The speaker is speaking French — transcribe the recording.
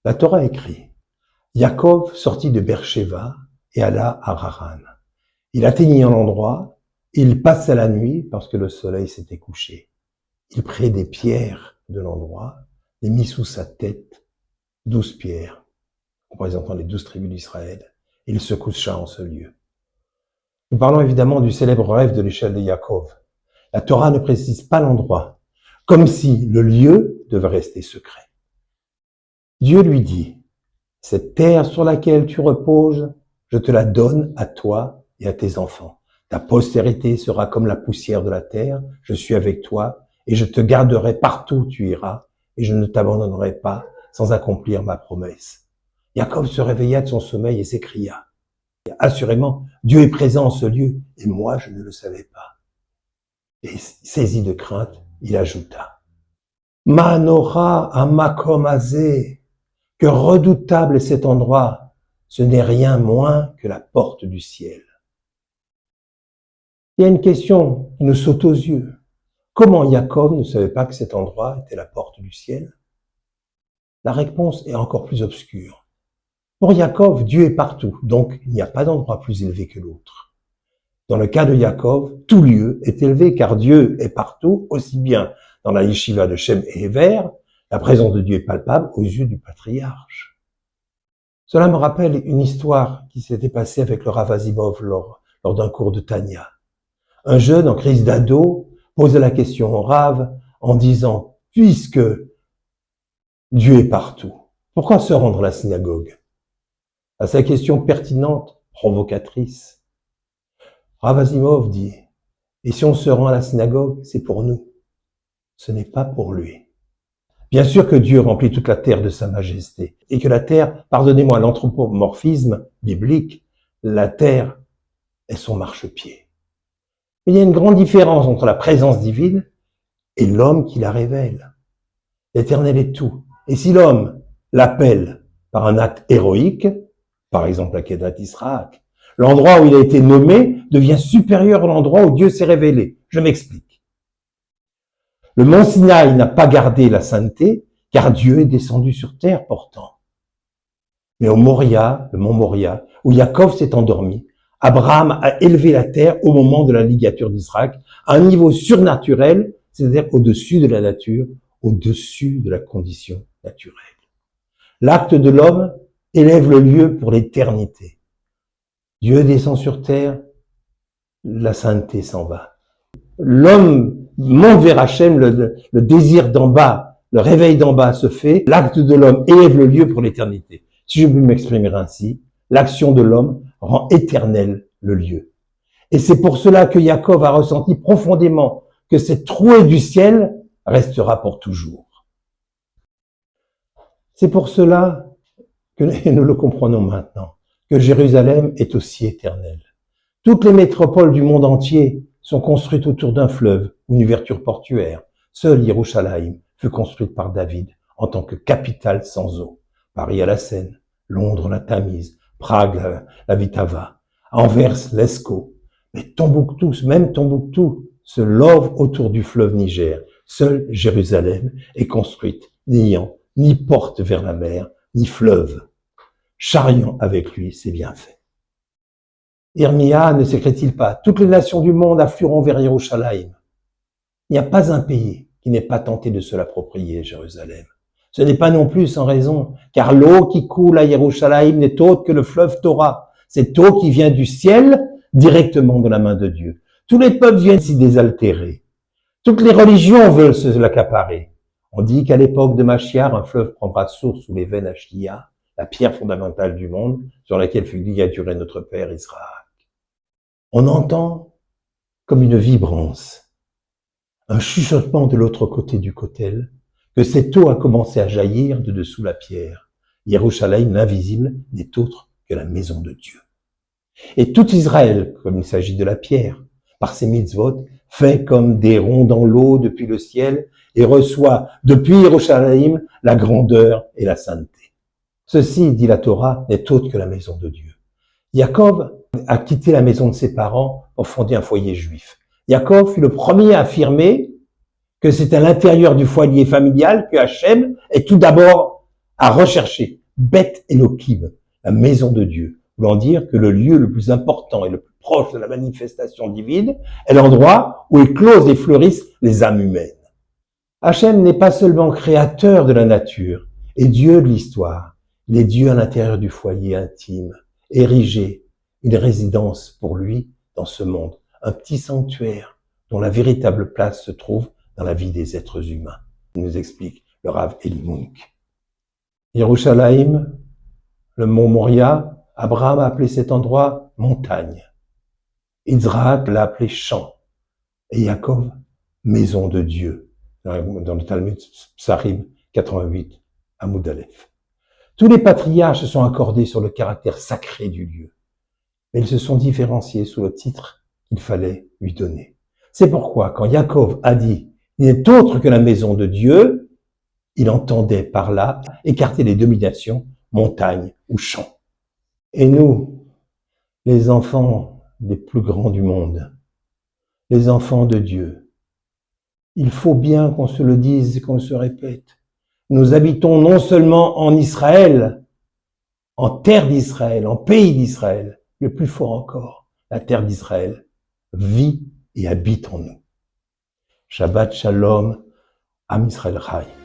La Torah écrit, Yaakov sortit de Beersheba et alla à Haran. Il atteignit un endroit, il passa la nuit parce que le soleil s'était couché. Il prit des pierres de l'endroit, les mit sous sa tête, 12 pierres, représentant les 12 tribus d'Israël. Il se coucha en ce lieu. Nous parlons évidemment du célèbre rêve de l'échelle de Yaakov. La Torah ne précise pas l'endroit, comme si le lieu devait rester secret. Dieu lui dit, cette terre sur laquelle tu reposes, je te la donne à toi et à tes enfants. Ta postérité sera comme la poussière de la terre, je suis avec toi et je te garderai partout où tu iras et je ne t'abandonnerai pas sans accomplir ma promesse. Jacob se réveilla de son sommeil et s'écria, assurément, Dieu est présent en ce lieu et moi je ne le savais pas. Et saisi de crainte, il ajouta, Manora amakom azeh, que redoutable est cet endroit, ce n'est rien moins que la porte du ciel. Il y a une question qui nous saute aux yeux. Comment Jacob ne savait pas que cet endroit était la porte du ciel? La réponse est encore plus obscure. Pour Jacob, Dieu est partout, donc il n'y a pas d'endroit plus élevé que l'autre. Dans le cas de Jacob, tout lieu est élevé car Dieu est partout, aussi bien dans la yeshiva de Shem et Héver, la présence de Dieu est palpable aux yeux du patriarche. Cela me rappelle une histoire qui s'était passée avec le Rav Azimov lors d'un cours de Tanya. Un jeune en crise d'ado posait la question au Rav en disant « Puisque Dieu est partout, pourquoi se rendre à la synagogue ?» À sa question pertinente, provocatrice, Rav Azimov dit « Et si on se rend à la synagogue, c'est pour nous, ce n'est pas pour lui. » Bien sûr que Dieu remplit toute la terre de sa majesté et que la terre, pardonnez-moi l'anthropomorphisme biblique, la terre est son marchepied. Mais il y a une grande différence entre la présence divine et l'homme qui la révèle. L'Éternel est tout. Et si l'homme l'appelle par un acte héroïque, par exemple la Kedat Israël, l'endroit où il a été nommé devient supérieur à l'endroit où Dieu s'est révélé. Je m'explique. Le mont Sinaï n'a pas gardé la sainteté, car Dieu est descendu sur terre pourtant. Mais au Moria, le mont Moria, où Yaakov s'est endormi, Abraham a élevé la terre au moment de la ligature d'Israël à un niveau surnaturel, c'est-à-dire au-dessus de la nature, au-dessus de la condition naturelle. L'acte de l'homme élève le lieu pour l'éternité. Dieu descend sur terre, la sainteté s'en va. L'homme monte vers Hachem, le désir d'en bas, le réveil d'en bas se fait, l'acte de l'homme élève le lieu pour l'éternité. Si je puis m'exprimer ainsi, l'action de l'homme rend éternel le lieu. Et c'est pour cela que Jacob a ressenti profondément que cette trouée du ciel restera pour toujours. C'est pour cela que nous le comprenons maintenant, que Jérusalem est aussi éternelle. Toutes les métropoles du monde entier sont construites autour d'un fleuve ou une ouverture portuaire. Seule Yerushalayim fut construite par David en tant que capitale sans eau. Paris à la Seine, Londres la Tamise, Prague la Vitava, Anvers l'Escaut. Mais Tombouctou, même Tombouctou, se love autour du fleuve Niger. Seule Jérusalem est construite n'ayant ni porte vers la mer, ni fleuve. Chariant avec lui ses bienfaits. Irmia ne s'écrit-il pas, toutes les nations du monde afflueront vers Yerushalayim. Il n'y a pas un pays qui n'ait pas tenté de se l'approprier, Jérusalem. Ce n'est pas non plus sans raison, car l'eau qui coule à Yerushalayim n'est autre que le fleuve Torah. Cette eau qui vient du ciel, directement de la main de Dieu. Tous les peuples viennent s'y désaltérer. Toutes les religions veulent se l'accaparer. On dit qu'à l'époque de Machiar, un fleuve prendra source sous les veines Ashlia, la pierre fondamentale du monde, sur laquelle fut ligaturé notre père Israël. On entend comme une vibrance, un chuchotement de l'autre côté du kotel, que cette eau a commencé à jaillir de dessous la pierre. Yerushalayim, l'invisible, n'est autre que la maison de Dieu. Et tout Israël, comme il s'agit de la pierre, par ses mitzvot, fait comme des ronds dans l'eau depuis le ciel et reçoit depuis Yerushalayim la grandeur et la sainteté. Ceci, dit la Torah, n'est autre que la maison de Dieu. Jacob a quitté la maison de ses parents pour fonder un foyer juif. Jacob fut le premier à affirmer que c'est à l'intérieur du foyer familial que Hachem est tout d'abord à rechercher Bet Elohim, la maison de Dieu, voulant dire que le lieu le plus important et le plus proche de la manifestation divine est l'endroit où éclosent et fleurissent les âmes humaines. Hachem n'est pas seulement créateur de la nature et Dieu de l'histoire, il est Dieu à l'intérieur du foyer intime, érigé, une résidence pour lui dans ce monde, un petit sanctuaire dont la véritable place se trouve dans la vie des êtres humains, nous explique le Rav Eli Munk. Yerushalayim, le mont Moria, Abraham a appelé cet endroit montagne. Yitzhak l'a appelé champ. Et Yaakov, maison de Dieu, dans le Talmud Psarim 88, Amoud Aleph. Tous les patriarches se sont accordés sur le caractère sacré du lieu, mais ils se sont différenciés sous le titre qu'il fallait lui donner. C'est pourquoi, quand Yaakov a dit « il n'est autre que la maison de Dieu », il entendait par là écarter les dominations, montagne ou champ. Et nous, les enfants des plus grands du monde, les enfants de Dieu, il faut bien qu'on se le dise et qu'on se répète. Nous habitons non seulement en Israël, en terre d'Israël, en pays d'Israël, le plus fort encore, la terre d'Israël vit et habite en nous. Shabbat Shalom, Am Israël Chai.